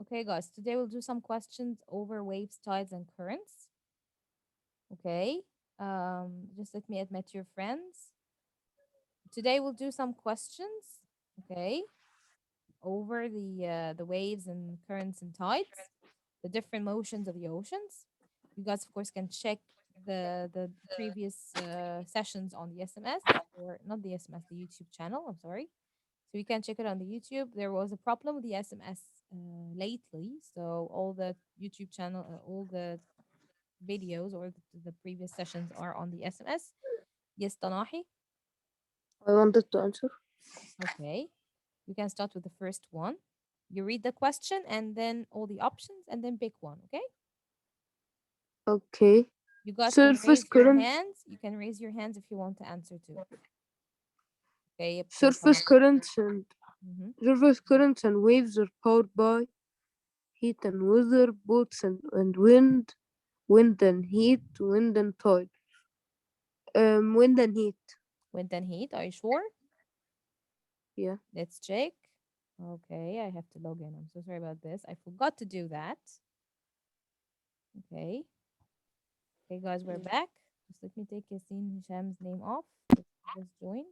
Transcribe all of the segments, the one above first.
Okay, guys, today we'll do some questions over waves, tides, and currents. Okay, just let me admit your friends. Today we'll do some questions. Okay, over the waves and currents and tides, the different motions of the oceans. You guys, of course, can check the previous sessions on the SMS, or not the SMS, the YouTube channel. I'm sorry. So you can check it on the YouTube. There was a problem with the SMS lately, so all the YouTube channel, all the videos or the previous sessions are on the SMS. Yes, Tanahi. I wanted to answer. Okay, you can start with the first one. You read the question and then all the options and then pick one. Okay. Okay. You guys can Surface raise your current. hands. You can raise your hands if you want to answer too. Okay, Surface currents and Mm-hmm. surface currents and waves are powered by heat and weather, boats and wind, wind and heat, wind and tide. Wind and heat. Wind and heat. Are you sure? Yeah. Let's check. Okay, I have to log in. I'm so sorry about this. I forgot to do that. Okay. Okay, guys, we're back. Just let me take Yasin Hisham's name off. He just joined.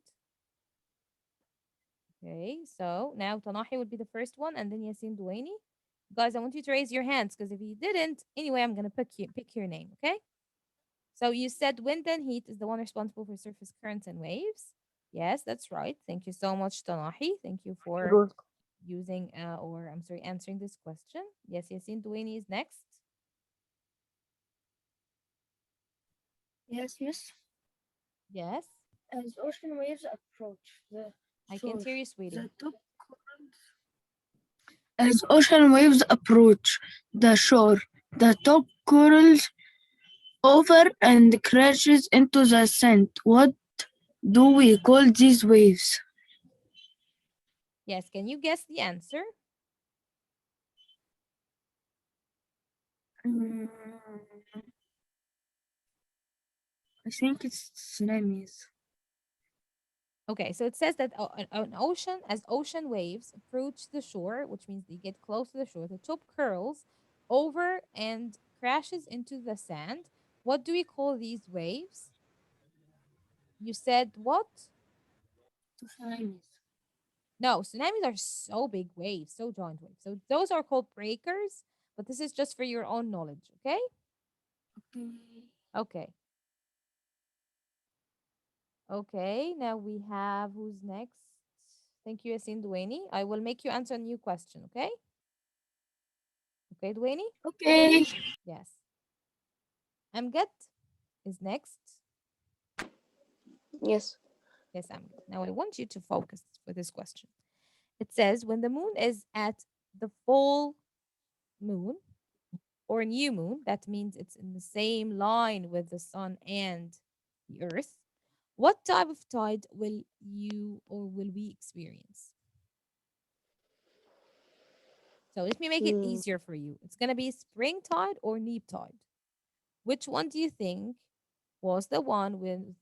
Okay, so now Tanahi will be the first one and then Yasin Duaini. Guys, I want you to raise your hands because if you didn't, anyway, I'm gonna pick your name, okay? So you said wind and heat is the one responsible for surface currents and waves. Yes, that's right. Thank you so much, Tanahi. Thank you for Good. using or I'm sorry, answering this question. Yes, Yasin Duaini is next. Yes, miss. Yes, As ocean waves approach the I can't shore, hear you, sweetie. the top as ocean waves approach the shore, the top curls over and crashes into the sand. What do we call these waves? Yes, can you guess the answer? Mm, I think it's tsunamis. Okay, so it says that an ocean, as ocean waves approach the shore, which means they get close to the shore, the top curls over and crashes into the sand. What do we call these waves? You said what? Tsunamis. No, tsunamis are so big waves, so giant waves. So those are called breakers, but this is just for your own knowledge, okay? Okay. Okay. Okay, now we have who's next? Thank you, Yasin Dueni. I will make you answer a new question, okay? Okay, Dueni? Okay. Yes. Amgad is next. Yes. Yes, Amgad. Now I want you to focus for this question. It says when the moon is at the full moon or new moon, that means it's in the same line with the sun and the earth. What type of tide will you or will we experience? So let me make it Hmm. easier for you. It's going to be spring tide or neap tide. Which one do you think was the one with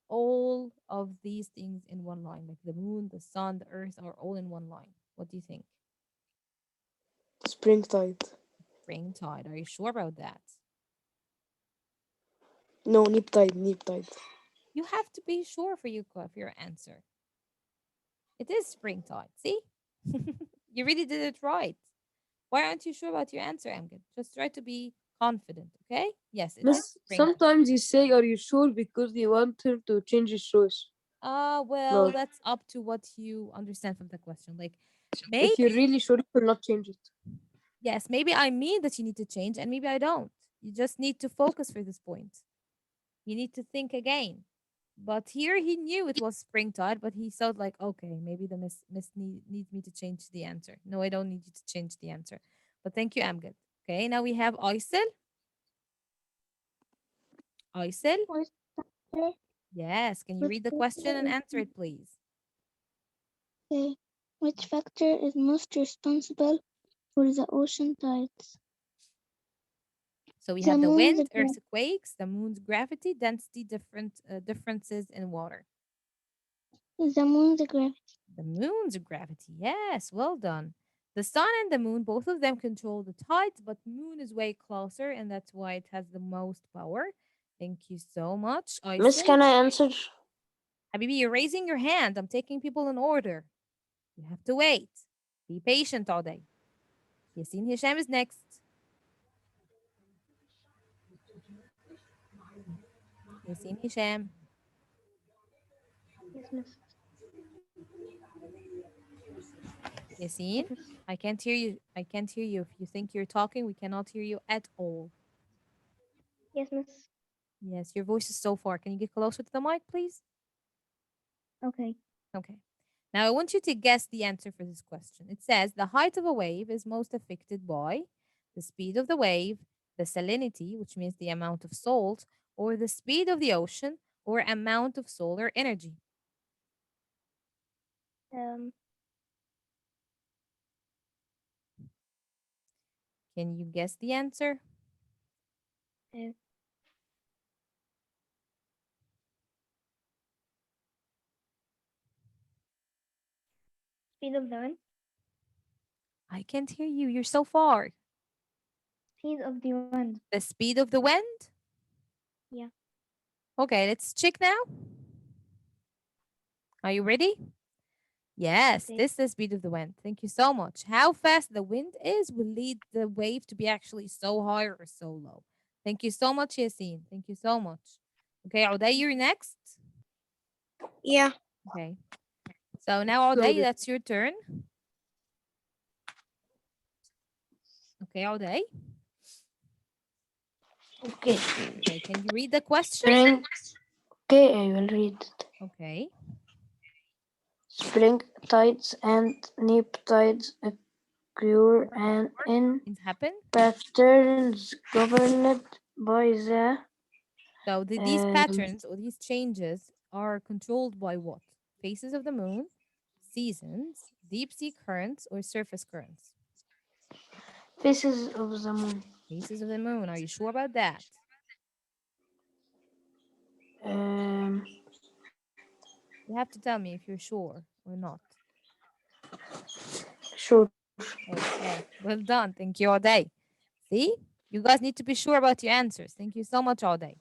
all of these things in one line? Like the moon, the sun, the earth are all in one line. What do you think? Spring tide. Spring tide. Are you sure about that? No, neap tide. Neap tide. You have to be sure for for your answer. It is spring tide. See? You really did it right. Why aren't you sure about your answer, Amgad? Just try to be confident, okay? Yes, it is Miss, spring. sometimes you say, "Are you sure?" because you want him to change his choice. Well, No, that's up to what you understand from the question. Like, if you're maybe, really sure, you will not change it. yes, maybe I mean that you need to change, and maybe I don't. You just need to focus for this point. You need to think again. But here he knew it was springtide, but he thought like, okay, maybe the needs me to change the answer. No, I don't need you to change the answer. But thank you, Amgad. Okay, now we have Aysel. Aysel, Which yes. Can you which read the question and factor answer it, please? is which factor is most responsible for the ocean tides? So we The have the moon, wind, earthquakes, the moon's gravity, density, differences in water. the moon, the gravity. The moon's gravity. Yes, well done. The sun and the moon, both of them control the tides, but moon is way closer, and that's why it has the most power. Thank you so much, Miss, Aysel. can I answer? Habibi, you're raising your hand. I'm taking people in order. You have to wait. Be patient all day. Yasin Hisham is next. Yasin Hisham. Yes, miss. Yasin, Yes, miss. I can't hear you. I can't hear you. If you think you're talking, we cannot hear you at all. Yes, miss. Yes, your voice is so far. Can you get closer to the mic, please? Okay. Okay. Now I want you to guess the answer for this question. It says the height of a wave is most affected by the speed of the wave, the salinity, which means the amount of salt, or the speed of the ocean, or amount of solar energy. Um, Can you guess the answer? uh, speed of the wind. I can't hear you. You're so far. Speed of the wind. The speed of the wind? Yeah. Okay, let's check now. Are you ready? Yes, Okay. this is the speed of the wind. Thank you so much. How fast the wind is will lead the wave to be actually so high or so low. Thank you so much, Yasin. Thank you so much. Okay, Uday, you're next. Yeah. Okay. So now, Uday, Slowly. that's your turn. Okay, Uday. Okay. Okay, can you read the question? Spring. Okay, I will read it. Okay. Spring tides and neap tides occur and in Things happen. patterns governed by the So these um, patterns or these changes are controlled by what? Phases of the moon, seasons, deep sea currents, or surface currents? phases of the moon. Phases of the moon. Are you sure about that? Um, You have to tell me if you're sure or not. sure. Okay. Well done. Thank you all day. See? You guys need to be sure about your answers. Thank you so much all day.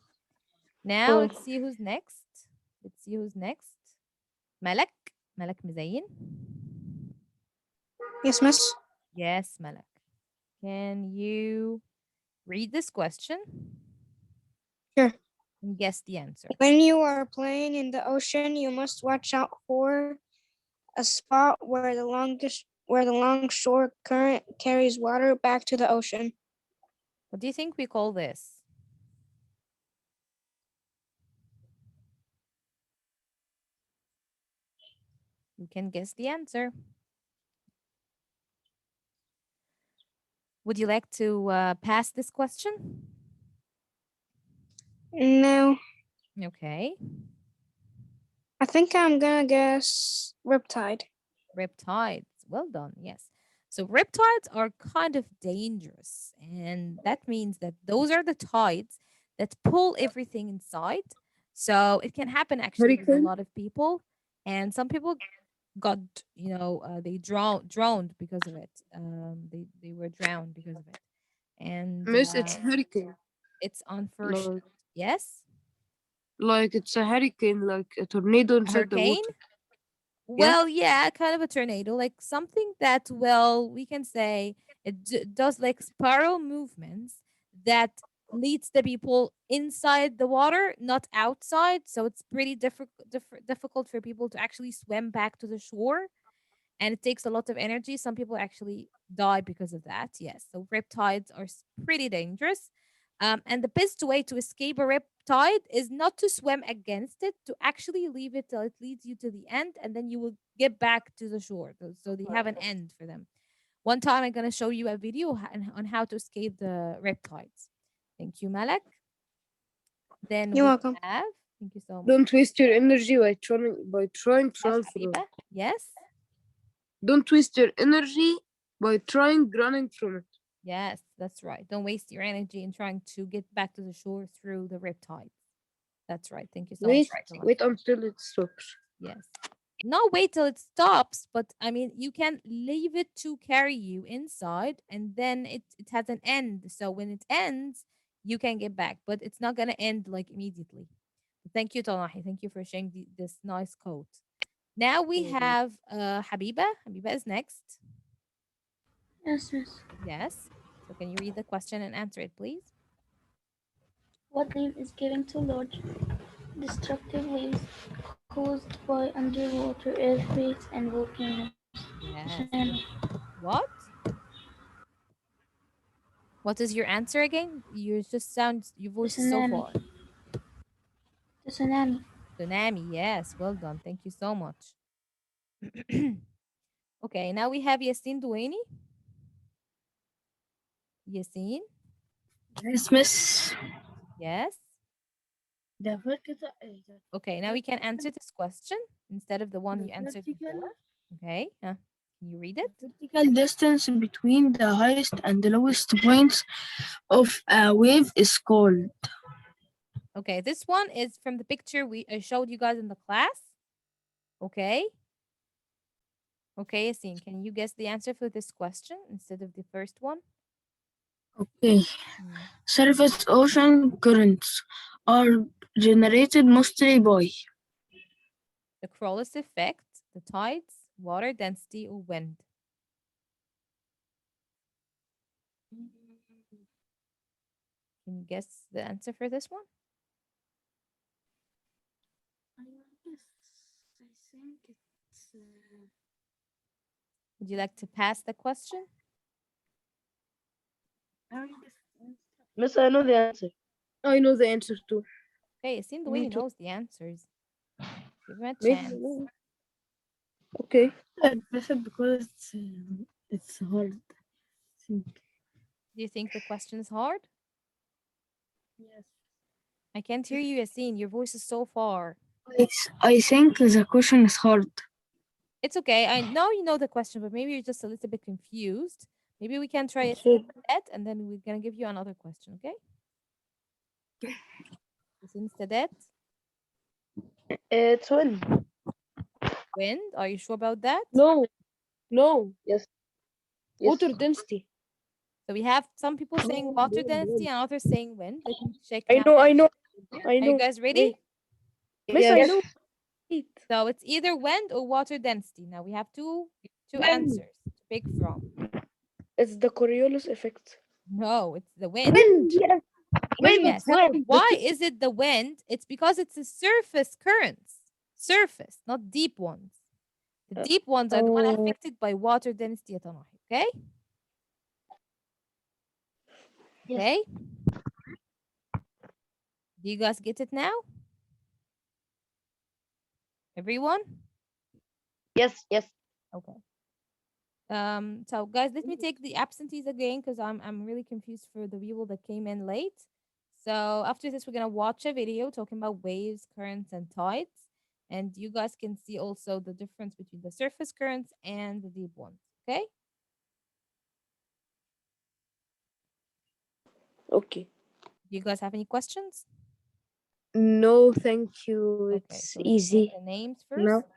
Now Sure. let's see who's next. Let's see who's next. Malak. Malak Mizayin. Yes, miss. Yes, Malak. Can you read this question Sure. and guess the answer? When you are playing in the ocean, you must watch out for a spot where the longshore current carries water back to the ocean. What do you think we call this? You can guess the answer. Would you like to pass this question? No, Okay. I think I'm gonna guess riptide. Riptides. Well done. Yes. So riptides are kind of dangerous. And that means that those are the tides that pull everything inside. So it can happen actually with a Hurricane. lot of people. And some people got, they drowned because of it. They were drowned because of it. And Miss, it's hurricane. it's unfortunate. Like, Yes. like it's a hurricane, like a tornado A inside the hurricane. water. Yeah. Well, yeah, kind of a tornado, like something that, well, we can say it does like spiral movements that leads the people inside the water, not outside. So it's pretty difficult for people to actually swim back to the shore, and it takes a lot of energy. Some people actually die because of that. Yes, so riptides are pretty dangerous. And the best way to escape a riptide is not to swim against it, to actually leave it till it leads you to the end, and then you will get back to the shore. So they have an end for them. One time, I'm going to show you a video on how to escape the riptides. Thank you, Malak. Then You're we welcome. have, thank you so much. Don't waste your energy by trying to Yes, run from it. Habiba. Yes. Don't waste your energy by trying running from it. Yes, that's right. Don't waste your energy in trying to get back to the shore through the riptide. That's right. Thank you so much, Wait, Abdullah. wait until it stops. Yes. not wait till it stops, but I mean, you can leave it to carry you inside and then it has an end. So when it ends, you can get back, but it's not going to end like immediately. Thank you, Tanahi. Thank you for sharing this nice quote. Now we have Habiba. Habiba is next. Yes, yes. Yes. So can you read the question and answer it, please? What name is given to large destructive waves caused by underwater earthquakes and volcanoes? Yes. Tsunami. What? What is your answer again? You just sound, your voice is so Tsunami. far. Tsunami. Tsunami. Yes. Well done. Thank you so much. Okay. Now we have Yassine Douani. Yassine. Yes, miss. Yes. The vertical, Okay. Now we can answer this question instead of the one the you answered vertical, before. Okay. Can you read it? the vertical distance between the highest and the lowest points of a wave is called. Okay. This one is from the picture I showed you guys in the class. Okay. Okay, Yassine, can you guess the answer for this question instead of the first one? Okay. Hmm. Surface ocean currents are generated mostly by The Crowley's effect, the tides, water density, or wind. Can you guess the answer for this one? I think it's Would you like to pass the question? Miss, I know the answer. I know the answer too. Okay, Yassine the way Me he too. knows the answers. Give him a Maybe. chance. Okay. because it's hard. I think. Do you think the question is hard? Yes. I can't hear you, Yassine. Your voice is so far. I think the question is hard. It's okay. I know you know the question, but maybe you're just a little bit confused. Maybe we can try So, Yassine Sadat and then we're going to give you another question, okay? Yassine Sadat, it's wind. wind. Are you sure about that? No, no. Yes. Water Yes. density. So we have some people saying water Wind, density wind. and others saying wind. Let me check I now. know, I know, I Are you know. guys ready? Wait. Miss, I Yes. know. Wait. So it's either wind or water density. Now we have two Wind. answers to pick from. It's the Coriolis effect. No, it's the wind. Wind. Yes. Wind. Yes. Wind. Why is it the wind? It's because it's a surface currents. Surface, not deep ones. The deep ones are the one Oh, affected by water density at Tanahi. Okay? Yes. Okay? Do you guys get it now? Everyone? Yes. Yes. Okay. So guys, let me take the absentees again because I'm really confused for the people that came in late. So after this, we're gonna watch a video talking about waves, currents, and tides. And you guys can see also the difference between the surface currents and the deep ones. Okay? okay. Do you guys have any questions? No, thank you. Okay, It's so let's get easy the names now. first.